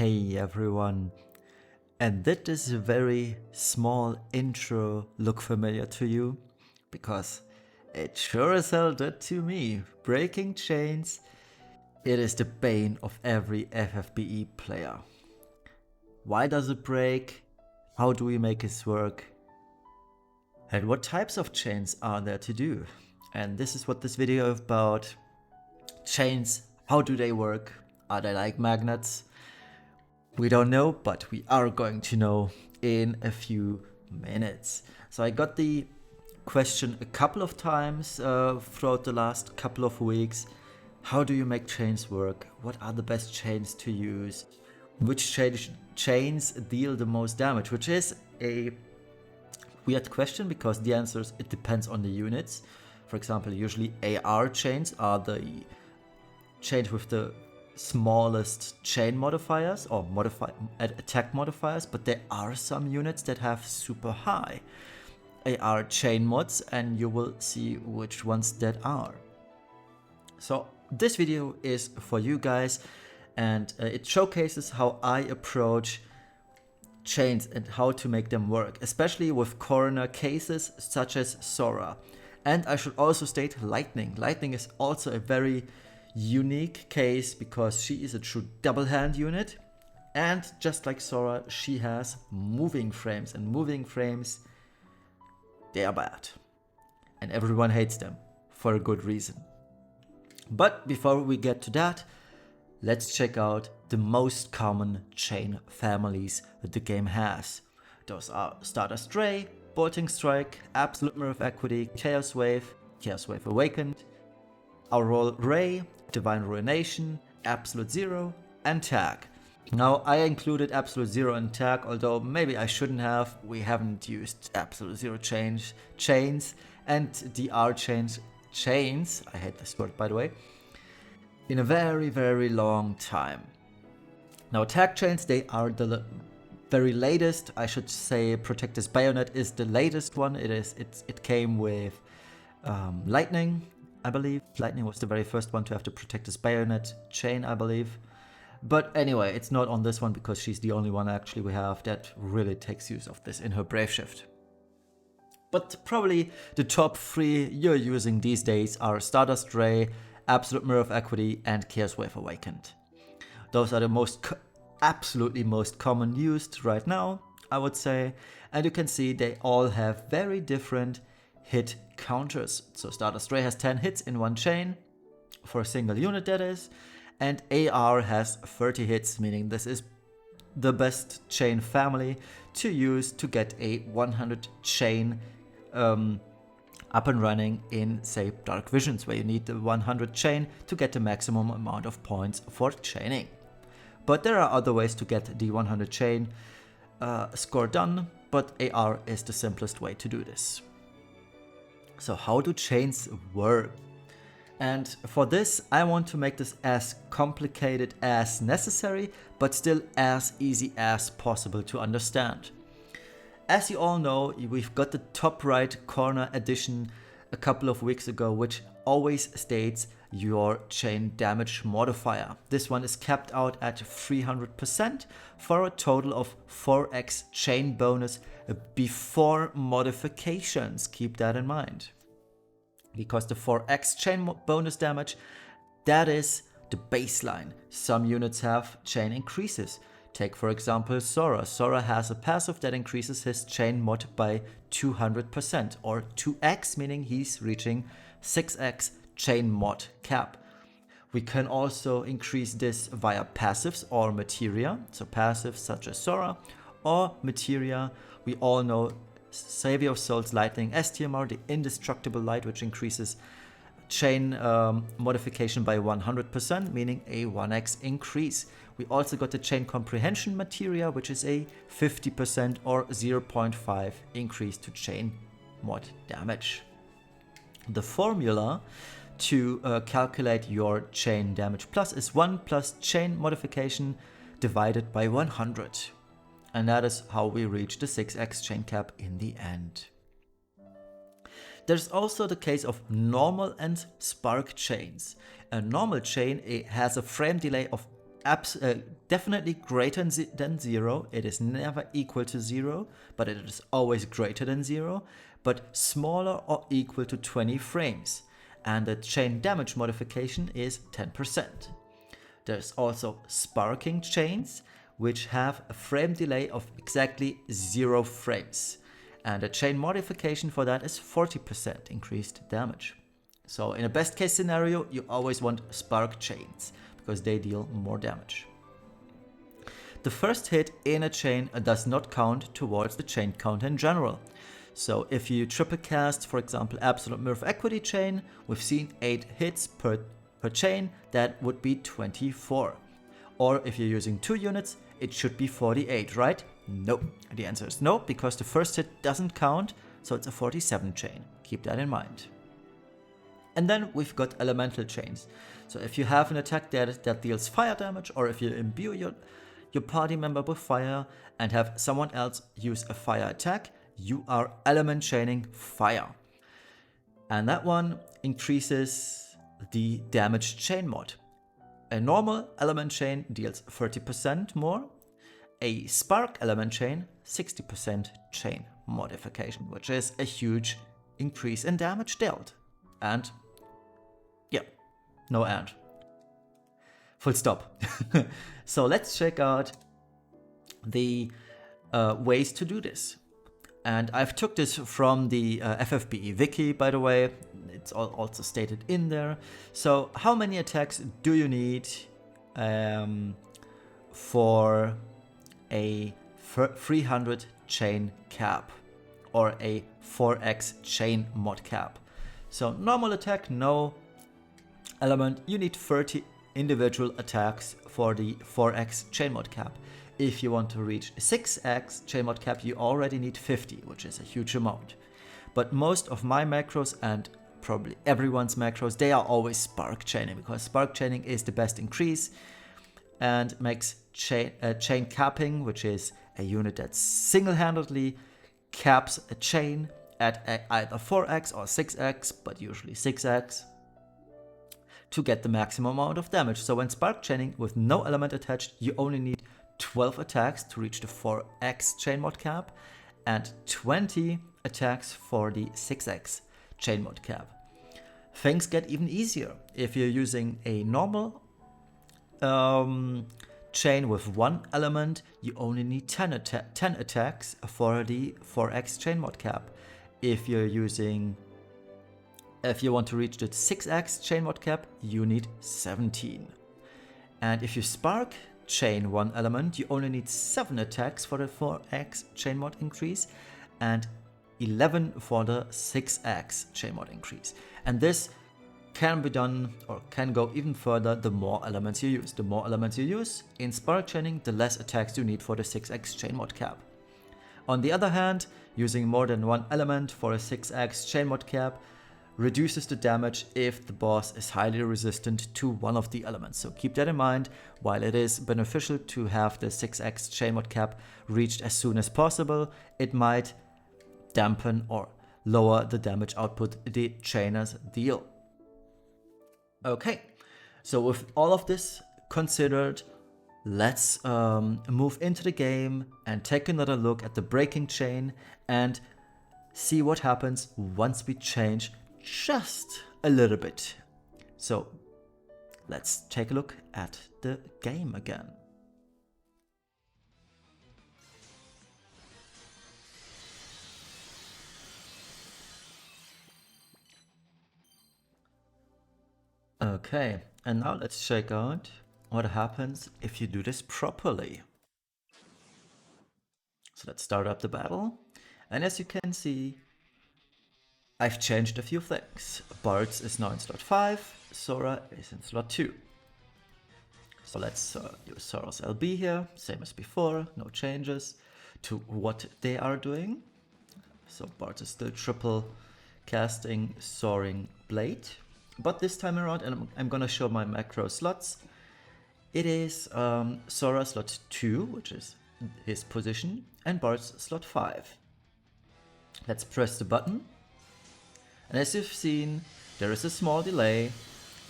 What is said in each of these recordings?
Hey everyone, and did this very small intro look familiar to you? Because it sure as hell did to me. Breaking chains, it is the bane of every FFBE player. Why does it break? How do we make it work? And what types of chains are there to do? And this is what this video is about. Chains, how do they work? Are they like magnets? We don't know, but we are going to know in a few minutes. So I got the question a couple of times throughout the last couple of weeks. How do you make chains work? What are the best chains to use? Which chains deal the most damage? Which is a weird question because the answer is it depends on the units. For example, usually AR chains are the chains with the smallest chain modifiers or attack modifiers, but there are some units that have super high AR chain mods, and you will see which ones that are. So this video is for you guys, and it showcases how I approach chains and how to make them work, especially with corner cases such as Sora. And I should also state Lightning. Lightning is also a very unique case because she is a true double hand unit, and just like Sora, she has moving frames, and moving frames, they are bad and everyone hates them for a good reason. But before we get to that, let's check out the most common chain families that the game has. Those are Stardust Stray, Bolting Strike, Absolute Mirror of Equity, Chaos Wave Awakened, Auroral Ray, Divine Ruination, Absolute Zero, and Tag. Now, I included Absolute Zero and Tag, although maybe I shouldn't have. We haven't used Absolute Zero chains and DR chains, I hate this word by the way, in a very, very long time. Now, Tag chains, they are the very latest. I should say Protector's Bayonet is the latest one. It came with Lightning, I believe. Lightning was the very first one to have the Protector's Bayonet chain, I believe. But anyway, it's not on this one because she's the only one actually we have that really takes use of this in her Brave Shift. But probably the top three you're using these days are Stardust Ray, Absolute Mirror of Equity, and Chaos Wave Awakened. Those are the absolutely most common used right now, I would say. And you can see they all have very different hit counters. So Stardust Ray has 10 hits in one chain, for a single unit that is, and AR has 30 hits, meaning this is the best chain family to use to get a 100 chain up and running in, say, Dark Visions, where you need the 100 chain to get the maximum amount of points for chaining. But there are other ways to get the 100 chain score done, but AR is the simplest way to do this. So how do chains work? And for this, I want to make this as complicated as necessary, but still as easy as possible to understand. As you all know, we've got the top right corner addition a couple of weeks ago, which always states your chain damage modifier. This one is capped out at 300% for a total of 4x chain bonus before modifications. Keep that in mind. Because the 4x chain bonus damage, that is the baseline. Some units have chain increases. Take for example Sora. Sora has a passive that increases his chain mod by 200%, or 2x, meaning he's reaching 6x chain mod cap. We can also increase this via passives or materia. So passives such as Sora, or materia, we all know Savior of Souls Lightning, STMR, the Indestructible Light, which increases chain modification by 100%, meaning a 1x increase. We also got the Chain Comprehension Materia, which is a 50% or 0.5 increase to chain mod damage. The formula to calculate your chain damage plus is 1 plus chain modification divided by 100. And that is how we reach the 6x chain cap in the end. There's also the case of normal and spark chains. A normal chain has a frame delay of definitely greater than 0. It is never equal to 0, but it is always greater than 0, but smaller or equal to 20 frames. And the chain damage modification is 10%. There's also sparking chains, which have a frame delay of exactly 0 frames. And the chain modification for that is 40% increased damage. So in a best case scenario, you always want spark chains, because they deal more damage. The first hit in a chain does not count towards the chain count in general. So if you triple cast, for example, Absolute Mirror Equity chain, we've seen 8 hits per chain, that would be 24. Or if you're using 2 units, it should be 48, right? No. The answer is no, because the first hit doesn't count, so it's a 47 chain. Keep that in mind. And then we've got elemental chains. So if you have an attack that deals fire damage, or if you imbue your party member with fire and have someone else use a fire attack, you are element chaining fire. And that one increases the damage chain mod. A normal element chain deals 30% more. A spark element chain, 60% chain modification, which is a huge increase in damage dealt. And yeah, no and. Full stop. So let's check out the ways to do this. And I've took this from the FFBE wiki, by the way. It's also stated in there. So how many attacks do you need for a 300 chain cap or a 4x chain mod cap? So normal attack, no element, you need 30 individual attacks for the 4x chain mod cap. If you want to reach 6x chain mod cap, you already need 50, which is a huge amount. But most of my macros, and probably everyone's macros, they are always spark chaining, because spark chaining is the best increase and makes chain capping, which is a unit that single-handedly caps a chain at either 4x or 6x, but usually 6x, to get the maximum amount of damage. So when spark chaining with no element attached, you only need 12 attacks to reach the 4x chain mod cap and 20 attacks for the 6x chain mod cap. Things get even easier. If you're using a normal chain with one element, you only need 10 attacks for the 4x chain mod cap. If you want to reach the 6x chain mod cap, you need 17. And if you spark chain one element, you only need 7 attacks for the 4x chain mod increase and 11 for the 6x chain mod increase. And this can be done, or can go even further, the more elements you use. The more elements you use in spark chaining, the less attacks you need for the 6x chain mod cap. On the other hand, using more than one element for a 6x chain mod cap reduces the damage if the boss is highly resistant to one of the elements. So keep that in mind. While it is beneficial to have the 6x chain mod cap reached as soon as possible, it might dampen or lower the damage output the chainers deal. Okay, so with all of this considered, let's move into the game and take another look at the breaking chain and see what happens once we change just a little bit. So let's take a look at the game again. Okay, and now let's check out what happens if you do this properly. So let's start up the battle, and as you can see, I've changed a few things. Bart's is now in slot 5, Sora is in slot 2. So let's use Sora's LB here, same as before, no changes to what they are doing. So Bart is still triple casting Soaring Blade. But this time around, and I'm gonna show my macro slots, it is Sora slot 2, which is his position, and Bart's slot 5. Let's press the button. And as you've seen, there is a small delay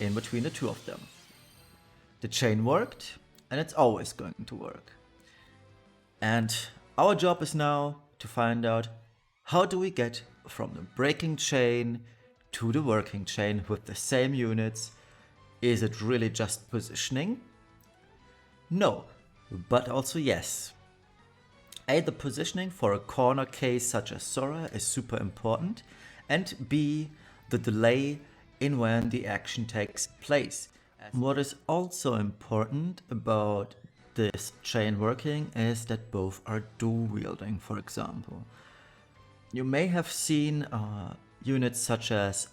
in between the two of them. The chain worked, and it's always going to work. And our job is now to find out, how do we get from the breaking chain to the working chain with the same units? Is it really just positioning? No, but also yes. A, the positioning for a corner case such as Sora is super important, and B, the delay in when the action takes place. What is also important about this chain working is that both are dual wielding, for example. You may have seen units such as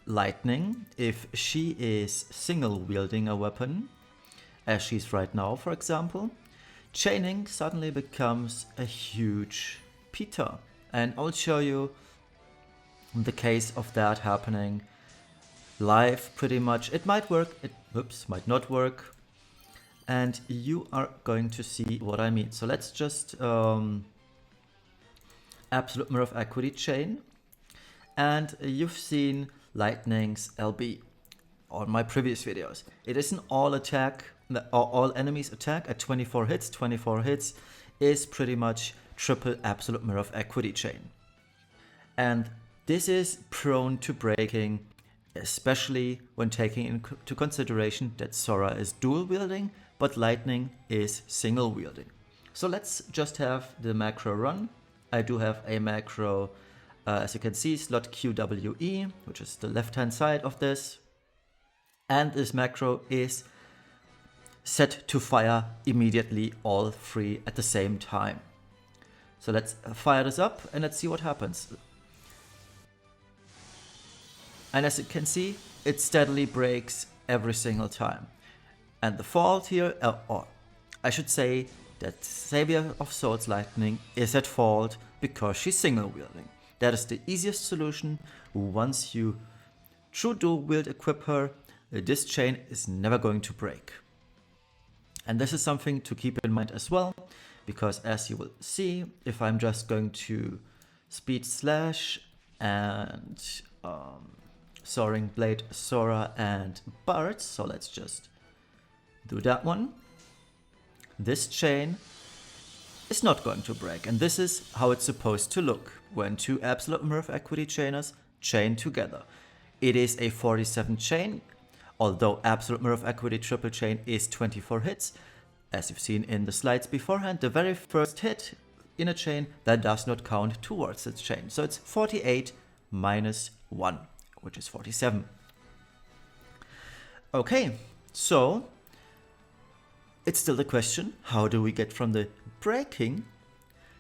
Lightning, if she is single wielding a weapon, as she's right now for example, chaining suddenly becomes a huge Peter. And I'll show you the case of that happening live pretty much. It might work, it might not work, and you are going to see what I mean. So let's just absolute mirror of equity chain, and you've seen Lightning's LB on my previous videos. It is an all attack, or all enemies attack at 24 hits. 24 hits is pretty much triple absolute mirror of equity chain. And this is prone to breaking, especially when taking into consideration that Sora is dual wielding, but Lightning is single wielding. So let's just have the macro run. I do have a macro, as you can see, slot QWE, which is the left hand side of this. And this macro is set to fire immediately all three at the same time. So let's fire this up and let's see what happens. And as you can see, it steadily breaks every single time. And the fault here, or I should say that Savior of Swords Lightning is at fault because she's single wielding. That is the easiest solution. Once you true dual wield equip her, this chain is never going to break. And this is something to keep in mind as well, because as you will see, if I'm just going to speed slash and Soaring Blade, Sora and Bard, so let's just do that one. This chain is not going to break, and this is how it's supposed to look when two absolute mirror of equity chainers chain together. It is a 47 chain, although absolute mirror of equity triple chain is 24 hits. As you've seen in the slides beforehand, the very first hit in a chain, that does not count towards its chain. So it's 48 minus 1, which is 47. Okay, so it's still the question, how do we get from the breaking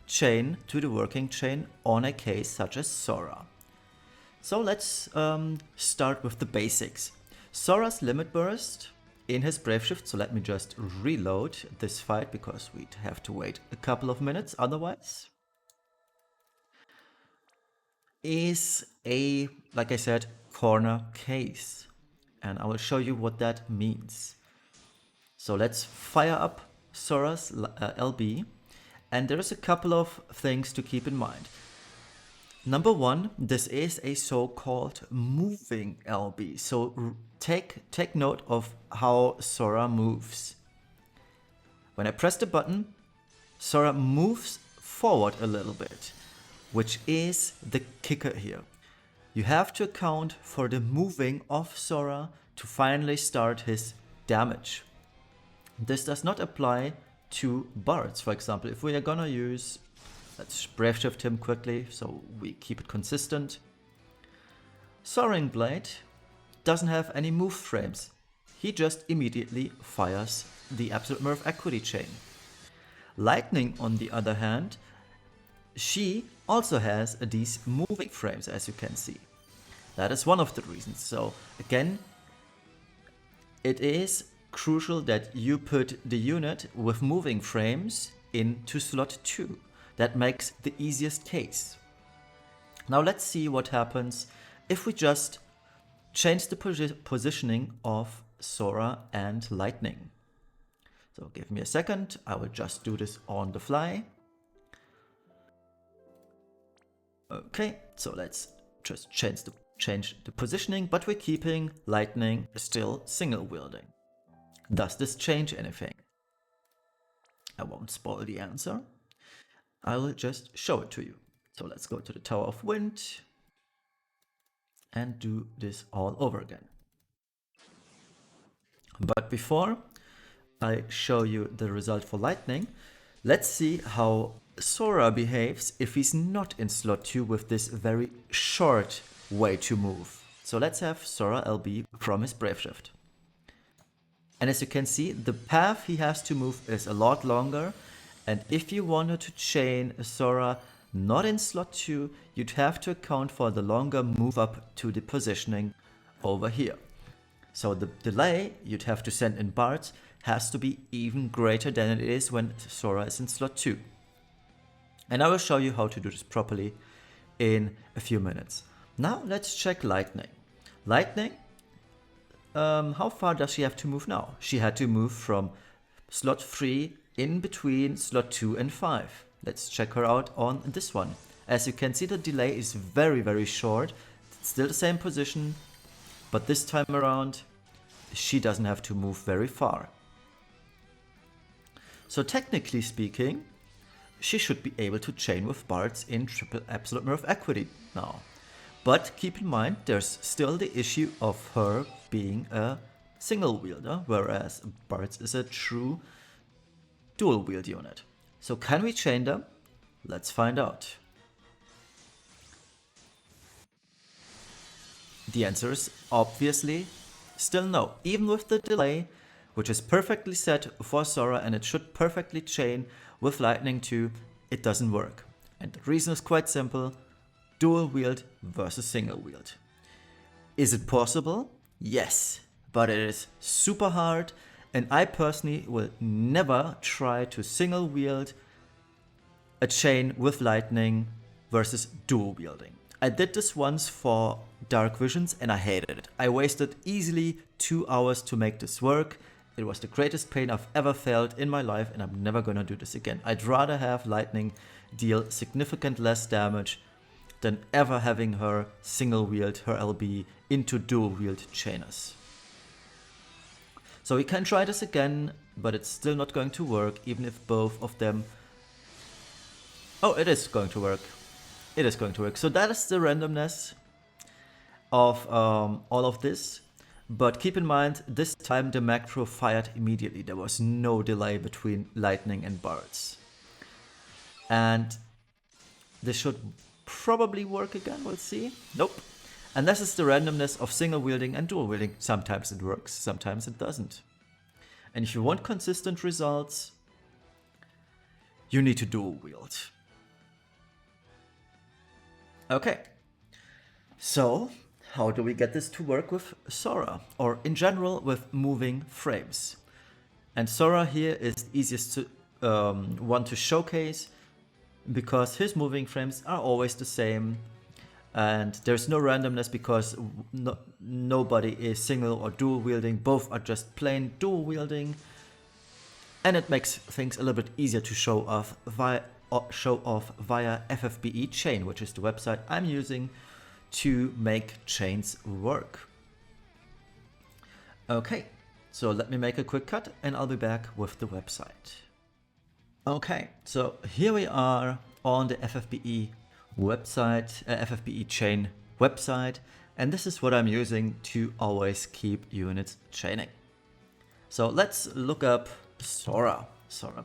chain to the working chain on a case such as Sora? So let's start with the basics. Sora's limit burst in his Brave Shift, so let me just reload this fight because we'd have to wait a couple of minutes otherwise, is a, like I said, corner case. And I will show you what that means. So let's fire up Sora's LB, and there is a couple of things to keep in mind. Number one, this is a so-called moving LB. So take note of how Sora moves. When I press the button, Sora moves forward a little bit, which is the kicker here. You have to account for the moving of Sora to finally start his damage. This does not apply to Bards. For example, if we are gonna use, let's Brave Shift him quickly so we keep it consistent. Soaring Blade doesn't have any move frames. He just immediately fires the absolute mirror of equity chain. Lightning, on the other hand, she also has these moving frames, as you can see. That is one of the reasons. So again, it is crucial that you put the unit with moving frames into slot 2. That makes the easiest case. Now let's see what happens if we just change the positioning of Sora and Lightning. So give me a second, I will just do this on the fly. Okay, so let's just change the positioning, but we're keeping Lightning still single wielding. Does this change anything? I won't spoil the answer. I will just show it to you. So let's go to the Tower of Wind and do this all over again. But before I show you the result for Lightning, let's see how Sora behaves if he's not in slot 2 with this very short way to move. So let's have Sora LB from his Brave Shift. And as you can see, the path he has to move is a lot longer. And if you wanted to chain Sora not in slot 2, you'd have to account for the longer move up to the positioning over here. So the delay you'd have to send in bards has to be even greater than it is when Sora is in slot 2. And I will show you how to do this properly in a few minutes. Now let's check Lightning. Lightning, how far does she have to move now? She had to move from slot 3 in between slot 2 and 5. Let's check her out on this one. As you can see, the delay is very, very short. It's still the same position, but this time around, she doesn't have to move very far. So technically speaking, she should be able to chain with bards in triple absolute mirror of equity now. But keep in mind, there's still the issue of her being a single wielder, whereas bards is a true dual wield unit. So can we chain them? Let's find out. The answer is obviously still no. Even with the delay, which is perfectly set for Sora and it should perfectly chain with Lightning too, it doesn't work. And the reason is quite simple: dual wield versus single wield. Is it possible? Yes, but it is super hard, and I personally will never try to single wield a chain with Lightning versus dual wielding. I did this once for Dark Visions and I hated it. I wasted easily 2 hours to make this work. It was the greatest pain I've ever felt in my life, and I'm never gonna do this again. I'd rather have Lightning deal significant less damage than ever having her single wield her LB into dual wield chainers. So we can try this again, but it's still not going to work, even if both of them... Oh, it is going to work. It is going to work. So that is the randomness of all of this. But keep in mind, this time the macro fired immediately. There was no delay between Lightning and bards. And this should probably work again, we'll see. Nope. And this is the randomness of single wielding and dual wielding. Sometimes it works, sometimes it doesn't. And if you want consistent results, you need to dual wield. Okay. So, how do we get this to work with Sora? Or in general with moving frames? And Sora here is the easiest one to showcase, because his moving frames are always the same. And there's no randomness because nobody is single or dual wielding. Both are just plain dual wielding. And it makes things a little bit easier to show off via FFBE Chain, which is the website I'm using to make chains work. Okay, so let me make a quick cut and I'll be back with the website. Okay, so here we are on the FFBE website, FFBE Chain website, and this is what I'm using to always keep units chaining. So let's look up Sora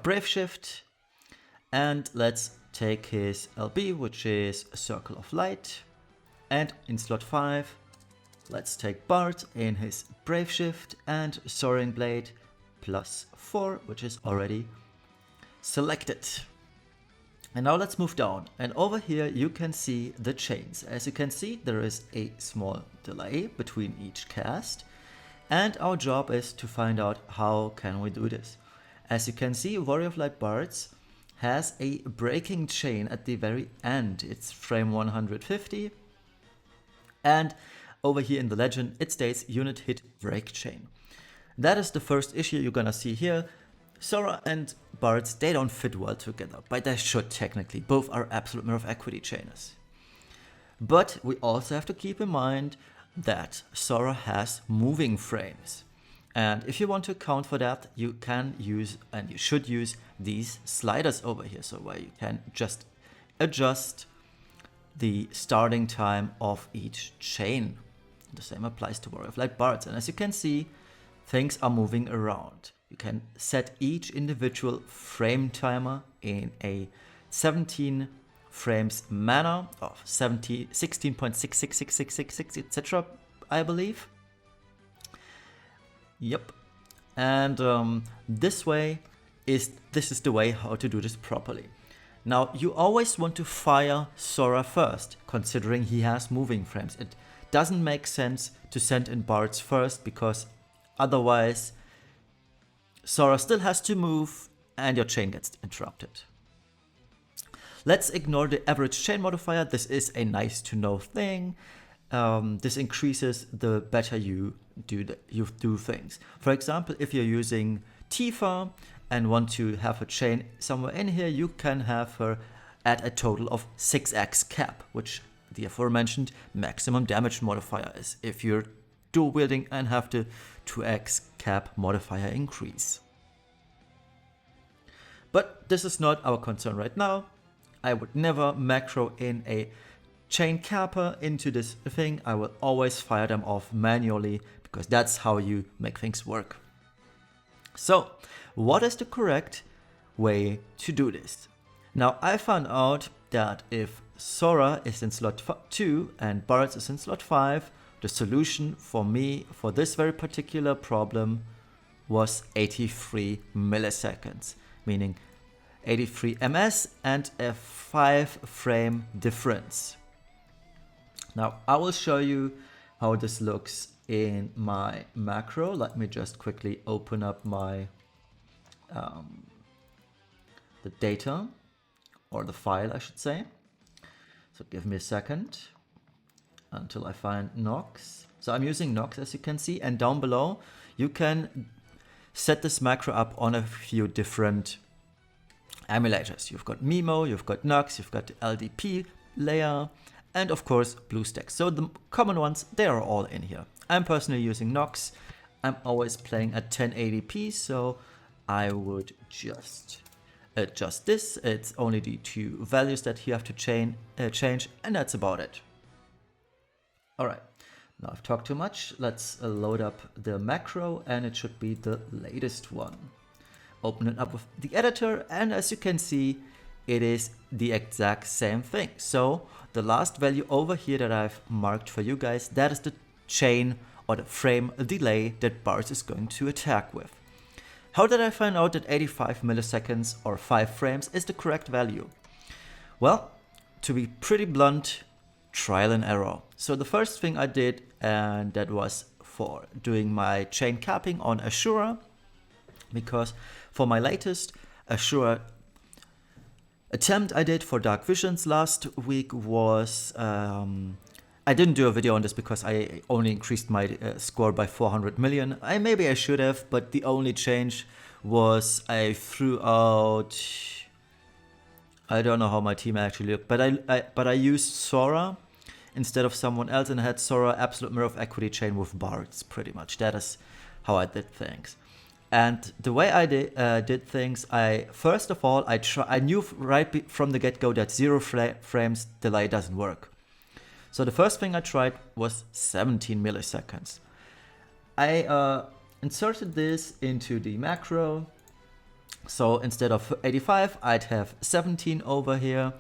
Brave Shift, and let's take his LB, which is Circle of Light, and in slot 5 let's take Bard in his Brave Shift and Soaring Blade +4, which is already selected. And now let's move down, and over here you can see the chains. As you can see, there is a small delay between each cast, and our job is to find out how can we do this. As you can see, Warrior of Light Bards has a breaking chain at the very end. It's frame 150, and over here in the legend it states unit hit break chain. That is the first issue you're gonna see here. Sora and Bards, they don't fit well together, but they should technically. Both are absolute mirror of equity chainers. But we also have to keep in mind that Sora has moving frames. And if you want to account for that, you can use, and you should use, these sliders over here. So where you can just adjust the starting time of each chain. The same applies to Warrior of Light Bards. And as you can see, things are moving around. You can set each individual frame timer in a 17 frames manner of 16.66666, etc., I believe. Yep. And this is the way how to do this properly. Now, you always want to fire Sora first, considering he has moving frames. It doesn't make sense to send in bards first, because otherwise Sora still has to move and your chain gets interrupted. Let's ignore the average chain modifier. This is a nice to know thing. This increases the better you do things. For example, if you're using Tifa and want to have a chain somewhere in here, you can have her at a total of 6x cap, which the aforementioned maximum damage modifier is if you're dual wielding and have the 2x cap modifier increase. But this is not our concern right now. I would never macro in a chain capper into this thing. I will always fire them off manually, because that's how you make things work. So, what is the correct way to do this? Now, I found out that if Sora is in slot 2 and Bards is in slot 5, the solution for me for this very particular problem was 83 milliseconds, meaning 83 ms and a 5 frame difference. Now, I will show you how this looks in my macro. Let me just quickly open up my the data, or the file, I should say. So give me a second until I find Nox. So I'm using Nox, as you can see, and down below you can set this macro up on a few different emulators. You've got Mimo, you've got Nox, you've got the LDP layer, and of course BlueStacks. So the common ones, they are all in here. I'm personally using Nox. I'm always playing at 1080p, so I would just adjust this. It's only the 2 values that you have to change, and that's about it. Alright, now I've talked too much. Let's load up the macro, and it should be the latest one. Open it up with the editor, and as you can see, it is the exact same thing. So the last value over here that I've marked for you guys, that is the chain or the frame delay that Bards is going to attack with. How did I find out that 85 milliseconds or 5 frames is the correct value? Well, to be pretty blunt, trial and error. So the first thing I did, and that was for doing my chain capping on Ashura, because for my latest Ashura attempt I did for Dark Visions last week was, I didn't do a video on this because I only increased my score by 400 million. Maybe I should have, but the only change was I threw out, I don't know how my team actually looked, but I used Sora instead of someone else, and I had Sora Absolute Mirror of Equity chain with Bards, pretty much. That is how I did things. And the way I did things, first of all, I knew right from the get-go that 0 frames delay doesn't work. So the first thing I tried was 17 milliseconds. I inserted this into the macro. So instead of 85, I'd have 17 over here,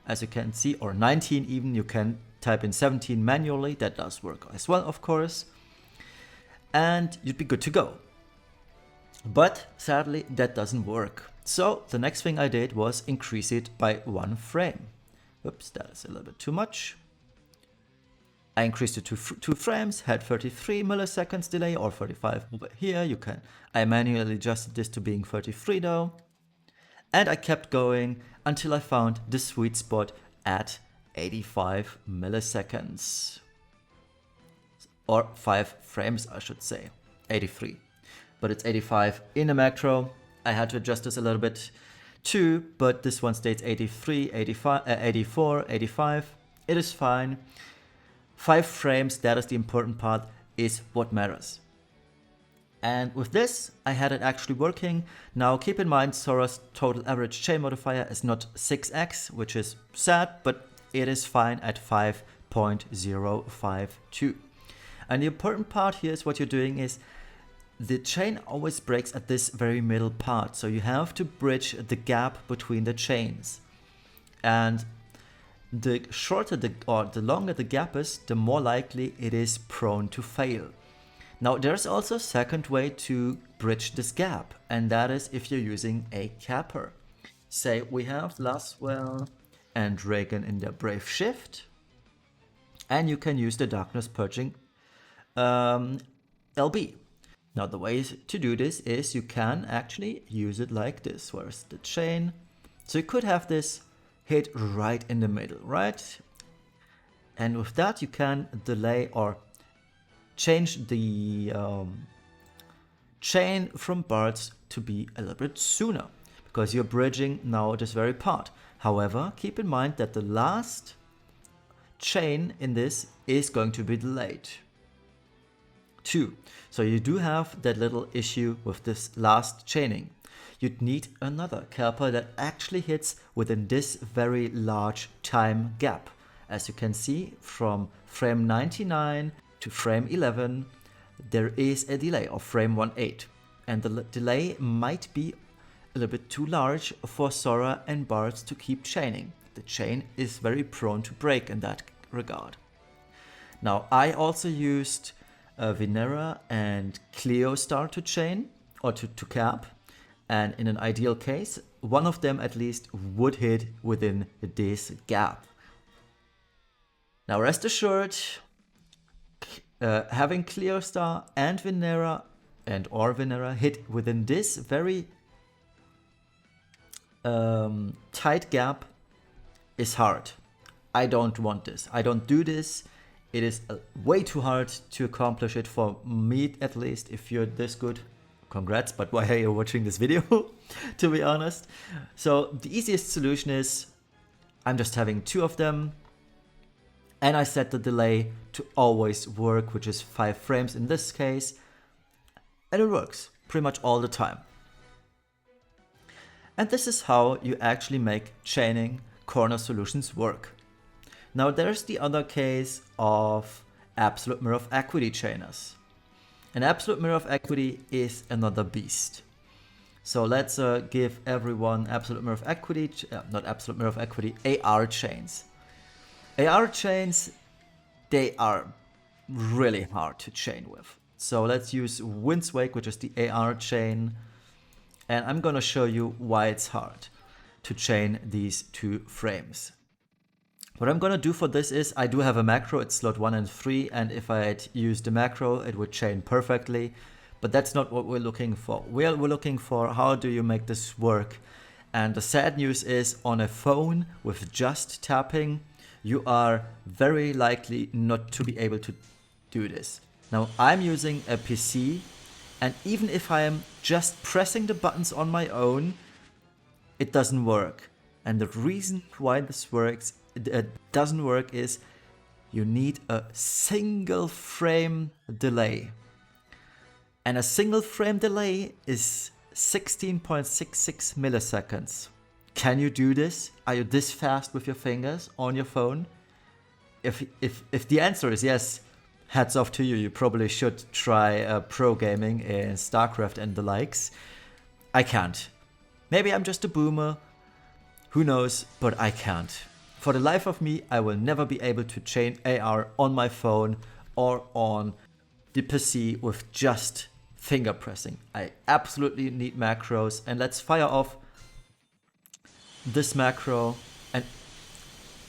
as you can see, or 19 even. You can type in 17 manually. That does work as well, of course. And you'd be good to go. But sadly, that doesn't work. So the next thing I did was increase it by 1 frame. Whoops, that is a little bit too much. I increased it to 2 frames, had 33 milliseconds delay, or 35 over here. I manually adjusted this to being 33 though. And I kept going until I found the sweet spot at 85 milliseconds. Or 5 frames, I should say. 83. But it's 85 in a macro. I had to adjust this a little bit too, but this one states 83, 85, 84, 85. It is fine. 5 frames, that is the important part, is what matters. And with this, I had it actually working. Now keep in mind, Sora's total average chain modifier is not 6x, which is sad, but it is fine at 5.052. And the important part here is what you're doing is the chain always breaks at this very middle part. So you have to bridge the gap between the chains. And the shorter or the longer the gap is, the more likely it is prone to fail. Now there's also a second way to bridge this gap, and that is if you're using a capper. Say we have Laswell and Reagan in their Brave Shift, and you can use the Darkness Purging LB. Now the way to do this is you can actually use it like this. Where's the chain? So you could have this hit right in the middle, right? And with that you can delay or change the chain from bards to be a little bit sooner, because you're bridging now this very part. However, keep in mind that the last chain in this is going to be delayed too. So you do have that little issue with this last chaining. You'd need another Kappa that actually hits within this very large time gap. As you can see, from frame 99 to frame 11, there is a delay of frame 18. And the delay might be a little bit too large for Sora and bards to keep chaining. The chain is very prone to break in that regard. Now, I also used Venera and Cleostar to chain, or to cap. And in an ideal case, one of them at least would hit within this gap. Now rest assured, having Cleostar and Venera or Venera hit within this very tight gap is hard. I don't want this. I don't do this. It is way too hard to accomplish it, for me at least. If you're this good, congrats, but why are you watching this video, to be honest? So the easiest solution is I'm just having two of them, and I set the delay to always work, which is 5 frames in this case, and it works pretty much all the time. And this is how you actually make chaining corner solutions work. Now there's the other case of Absolute Mirror of Equity chainers. An Absolute Mirror of Equity is another beast. So let's give everyone Absolute Mirror of Equity, not Absolute Mirror of Equity, AR chains. AR chains, they are really hard to chain with. So let's use Wind's Wake, which is the AR chain. And I'm gonna show you why it's hard to chain these 2 frames. What I'm gonna do for this is, I do have a macro, it's slot 1 and 3, and if I had used the macro, it would chain perfectly, but that's not what we're looking for. We're looking for how do you make this work. And the sad news is, on a phone with just tapping, you are very likely not to be able to do this. Now I'm using a PC, and even if I am just pressing the buttons on my own, it doesn't work. And the reason why this doesn't work is you need a single frame delay. And a single frame delay is 16.66 milliseconds. Can you do this? Are you this fast with your fingers on your phone? If the answer is yes, hats off to you. You probably should try pro gaming in StarCraft and the likes. I can't. Maybe I'm just a boomer. Who knows, but I can't. For the life of me, I will never be able to chain AR on my phone or on the PC with just finger pressing. I absolutely need macros, and let's fire off this macro. And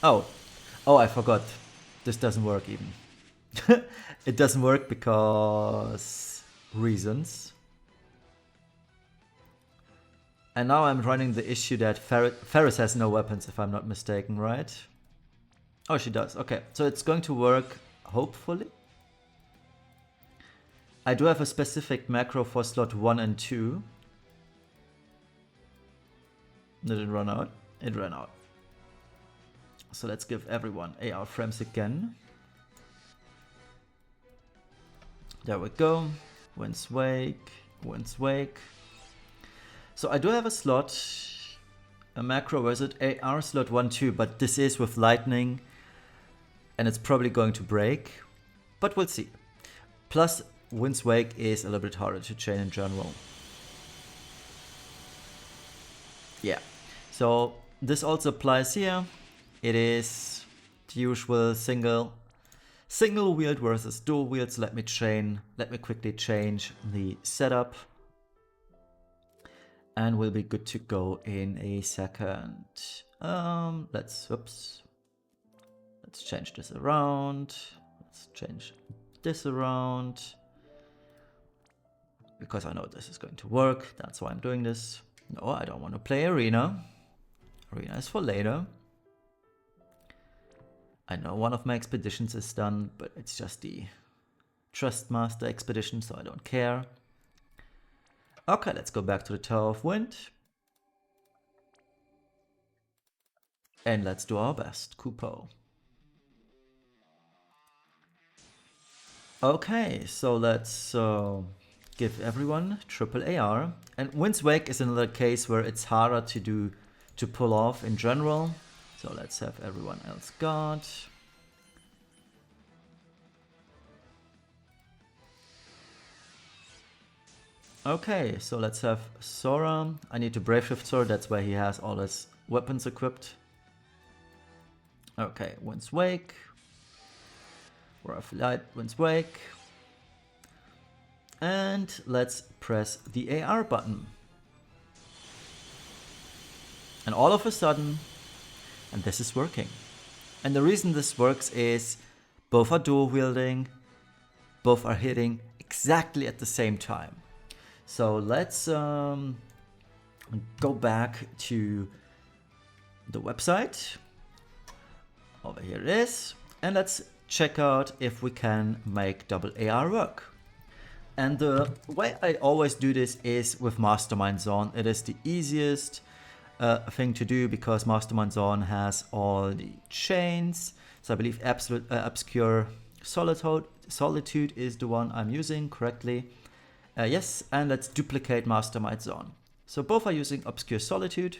oh, I forgot. This doesn't work even. It doesn't work because reasons. And now I'm running the issue that Ferris has no weapons, if I'm not mistaken, right? Oh, she does. Okay, so it's going to work, hopefully. I do have a specific macro for slot 1 and 2. Did it run out? It ran out. So let's give everyone AR frames again. There we go. Wind's Wake, Wind's Wake. So I do have a slot, a macro wizard AR slot 1-2, but this is with lightning and it's probably going to break, but we'll see. Plus Wind's Wake is a little bit harder to chain in general. Yeah, so this also applies here. It is the usual single wheeled versus dual wheels. Let me quickly change the setup. And we'll be good to go in a second. Let's change this around. Let's change this around. Because I know this is going to work. That's why I'm doing this. No, I don't want to play Arena. Arena is for later. I know one of my expeditions is done, but it's just the Trustmaster expedition, so I don't care. Okay, let's go back to the Tower of Wind. And let's do our best, Kupo. Okay, so let's give everyone triple AR. And Wind's Wake is another case where it's harder to pull off in general. So let's have everyone else guard. Okay, so let's have Sora. I need to Brave Shift Sora, that's why he has all his weapons equipped. Okay, Wind's Wake. Rough Light, Wind's Wake. And let's press the AR button. And all of a sudden, and this is working. And the reason this works is both are dual wielding, both are hitting exactly at the same time. So let's go back to the website. Over here it is. And let's check out if we can make double AR work. And the way I always do this is with Mastermind Zone. It is the easiest thing to do because Mastermind Zone has all the chains. So I believe Obscure Solitude is the one I'm using correctly. Yes, and let's duplicate Mastermind Zone. So both are using Obscure Solitude.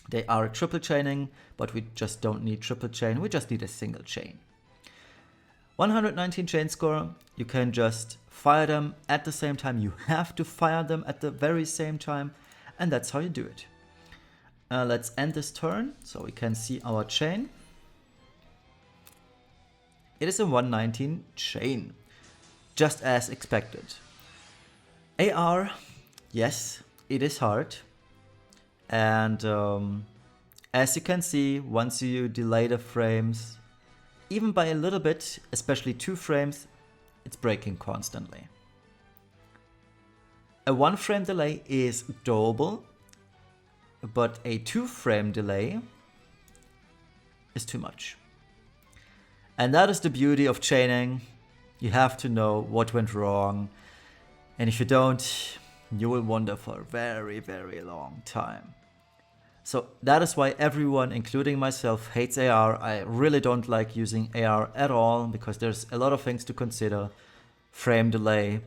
They are triple chaining, but we just don't need triple chain. We just need a single chain. 119 chain score. You can just fire them at the same time. You have to fire them at the very same time. And that's how you do it. Let's end this turn so we can see our chain. It is a 119 chain, just as expected. AR, yes, it is hard. And as you can see, once you delay the frames, even by a little bit, especially 2 frames, it's breaking constantly. A 1 frame delay is doable, but a 2 frame delay is too much. And that is the beauty of chaining. You have to know what went wrong. And if you don't, you will wonder for a very, very long time. So that is why everyone, including myself, hates AR. I really don't like using AR at all because there's a lot of things to consider. Frame delay,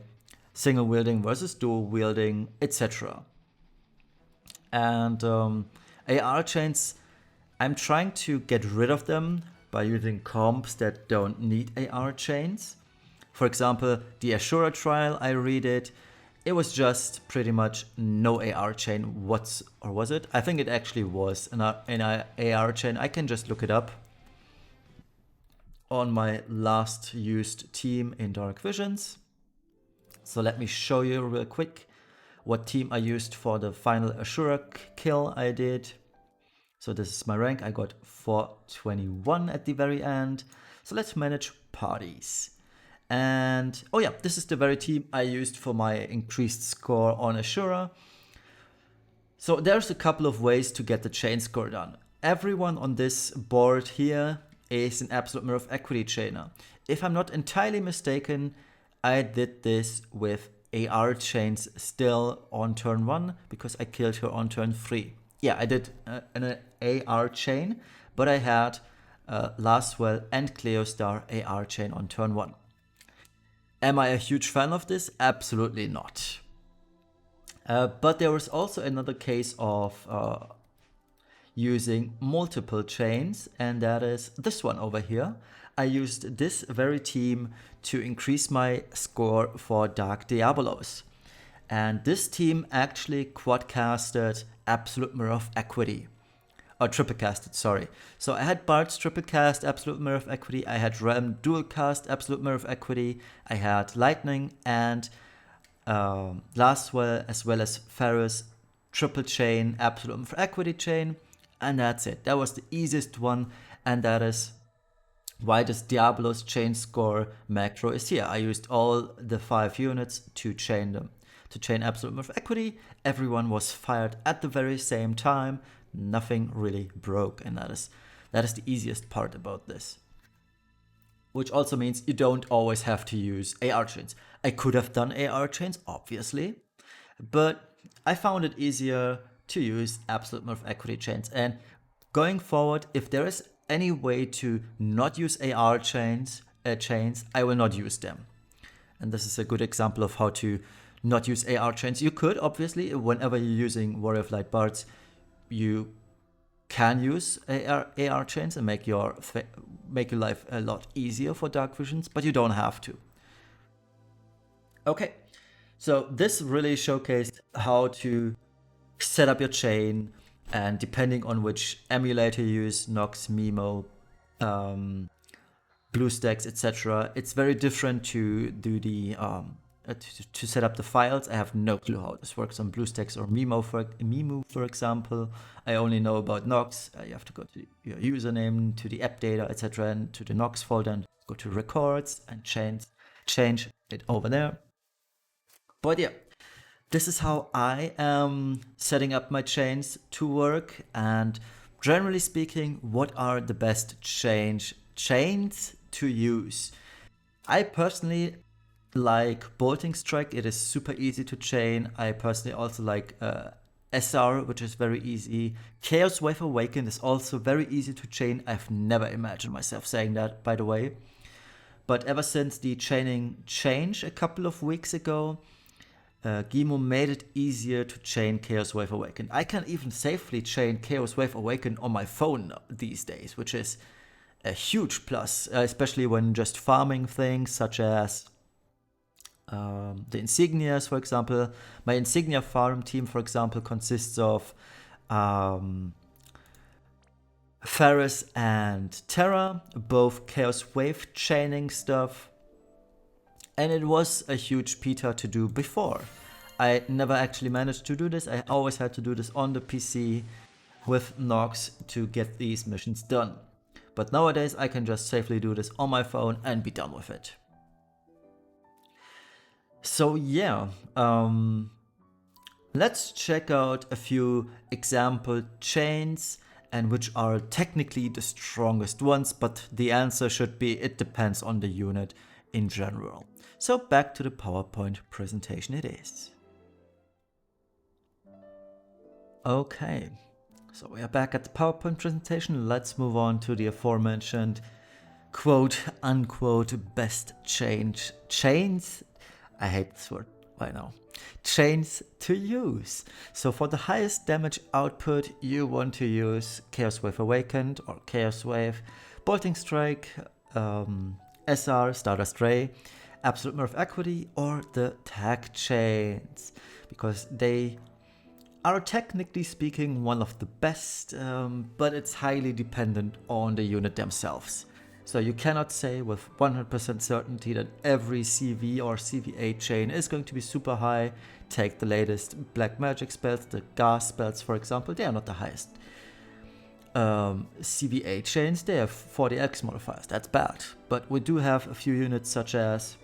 single wielding versus dual wielding, etc. And AR chains, I'm trying to get rid of them by using comps that don't need AR chains. For example, the Ashura trial, I read it. It was just pretty much no AR chain. Was it? I think it actually was an AR chain. I can just look it up on my last used team in Dark Visions. So let me show you real quick what team I used for the final Ashura kill I did. So this is my rank. I got 421 at the very end. So let's manage parties. And oh yeah, this is the very team I used for my increased score on Ashura. So there's a couple of ways to get the chain score done. Everyone on this board here is an Absolute Mirror of Equity chainer. If I'm not entirely mistaken, I did this with AR chains still on turn 1 because I killed her on turn 3. Yeah, I did an AR chain, but I had Laswell and Cleostar AR chain on turn 1. Am I a huge fan of this? Absolutely not. But there was also another case of using multiple chains, and that is this one over here. I used this very team to increase my score for Dark Diabolos. And this team actually quadcasted Absolute Mirror of Equity. Or triple casted, sorry. So I had Bard's triple cast Absolute Mirror of Equity, I had Realm dual cast Absolute Mirror of Equity, I had Lightning and Lastwell as well as Ferris triple chain Absolute Mirror of Equity chain, and that's it. That was the easiest one, and that is why this Diablo's chain score macro is here. I used all the 5 units to chain them. To chain Absolute Mirror of Equity, everyone was fired at the very same time. Nothing really broke, and that is the easiest part about this. Which also means you don't always have to use AR chains. I could have done AR chains, obviously, but I found it easier to use Absolute Mirror of Equity chains. And going forward, if there is any way to not use AR chains, I will not use them. And this is a good example of how to not use AR chains. You could, obviously, whenever you're using Warrior of Light Bards, you can use AR chains and make your life a lot easier for Dark Visions, but you don't have to. Okay, so this really showcased how to set up your chain, and depending on which emulator you use, Nox, Mimo, BlueStacks, etc., it's very different to do the to set up the files. I have no clue how this works on BlueStacks or Mimo, for example. I only know about Nox. You have to go to your username, to the app data, etc., and to the Nox folder, and go to records and change it over there. But yeah, this is how I am setting up my chains to work. And generally speaking, what are the best chains to use? I personally like Bolting Strike. It is super easy to chain. I personally also like SR, which is very easy. Chaos Wave Awakened is also very easy to chain. I've never imagined myself saying that, by the way. But ever since the chaining change a couple of weeks ago, Gimo made it easier to chain Chaos Wave Awakened. I can even safely chain Chaos Wave Awakened on my phone these days, which is a huge plus, especially when just farming things such as the insignias, for example. My insignia farm team, for example, consists of Ferris and Terra, both Chaos Wave chaining stuff. And it was a huge beta to do before. I never actually managed to do this. I always had to do this on the PC with Nox to get these missions done. But nowadays I can just safely do this on my phone and be done with it. So yeah, let's check out a few example chains and which are technically the strongest ones, but the answer should be it depends on the unit in general. So back to the PowerPoint presentation it is. Okay, so we are back at the PowerPoint presentation. Let's move on to the aforementioned quote unquote best chains. I hate this word by now. Chains to use. So for the highest damage output, you want to use Chaos Wave Awakened or Chaos Wave, Bolting Strike, SR, Stardust Ray, Absolute Mirror of Equity, or the tag chains, because they are technically speaking one of the best, but it's highly dependent on the unit themselves. So you cannot say with 100% certainty that every CV or CVA chain is going to be super high. Take the latest black magic spells, the gas spells for example, they are not the highest CVA chains, they have 40x modifiers, that's bad. But we do have a few units such as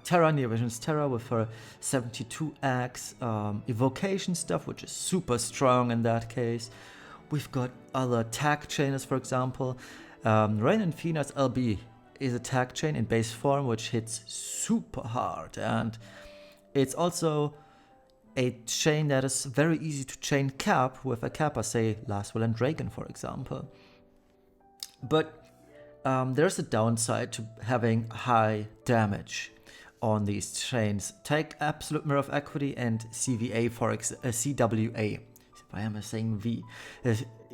Terra, Near Vision's Terra with her 72x evocation stuff, which is super strong in that case. We've got other tag chainers, for example. Rain and Fina's LB is a tag chain in base form which hits super hard, and it's also a chain that is very easy to chain cap with a kappa, say Lastwell and Dragon for example. But there's a downside to having high damage on these chains. Take Absolute Mirror of Equity and CVA for CWA. Why am I saying V?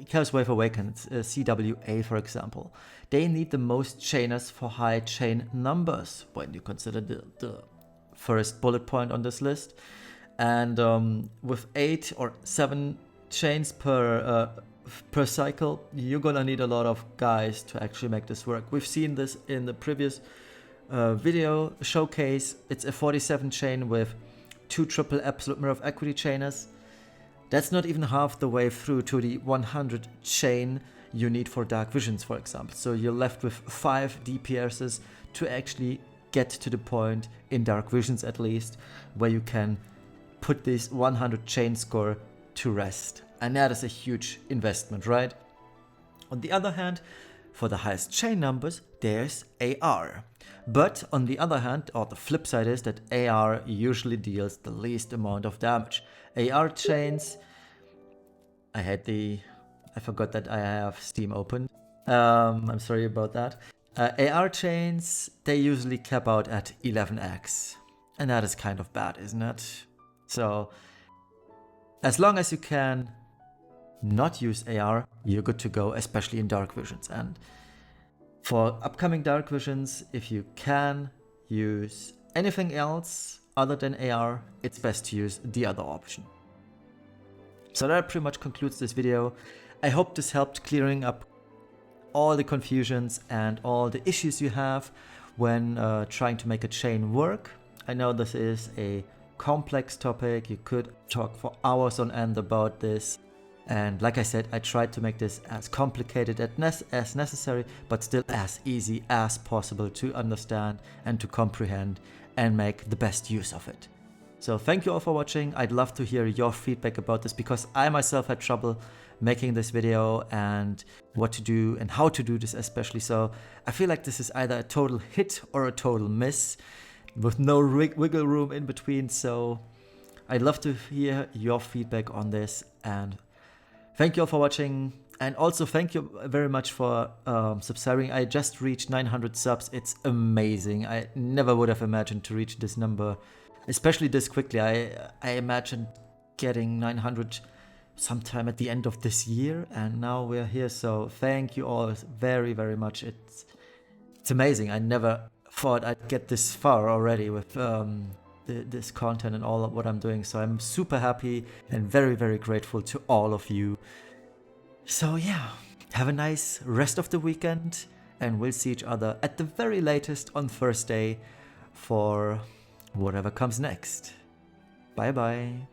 Chaos Wave Awakens, CWA for example. They need the most chainers for high chain numbers when you consider the first bullet point on this list. And with 8 or 7 chains per cycle, you're gonna need a lot of guys to actually make this work. We've seen this in the previous video showcase. It's a 47 chain with 2 triple Absolute Mirror of Equity chainers. That's not even half the way through to the 100 chain you need for Dark Visions, for example. So you're left with 5 DPSs to actually get to the point, in Dark Visions at least, where you can put this 100 chain score to rest. And that is a huge investment, right? On the other hand, for the highest chain numbers, there's AR. But on the other hand, or the flip side is that AR usually deals the least amount of damage. AR chains, I forgot that I have Steam open. I'm sorry about that. AR chains, they usually cap out at 11x. And that is kind of bad, isn't it? So, as long as you can not use AR, you're good to go, especially in Dark Visions. And for upcoming Dark Visions, if you can use anything else other than AR, it's best to use the other option. So that pretty much concludes this video. I hope this helped clearing up all the confusions and all the issues you have when trying to make a chain work. I know this is a complex topic. You could talk for hours on end about this. And like I said, I tried to make this as complicated as necessary, but still as easy as possible to understand and to comprehend and make the best use of it. So thank you all for watching. I'd love to hear your feedback about this, because I myself had trouble making this video and what to do and how to do this especially. So I feel like this is either a total hit or a total miss with no wiggle room in between. So I'd love to hear your feedback on this, and thank you all for watching. And also thank you very much for subscribing. I just reached 900 subs. It's amazing. I never would have imagined to reach this number, especially this quickly. I imagined getting 900 sometime at the end of this year, and now we're here. So thank you all very, very much. It's amazing. I never thought I'd get this far already with this content and all of what I'm doing. So I'm super happy and very, very grateful to all of you. So yeah, have a nice rest of the weekend, and we'll see each other at the very latest on Thursday for whatever comes next. Bye bye.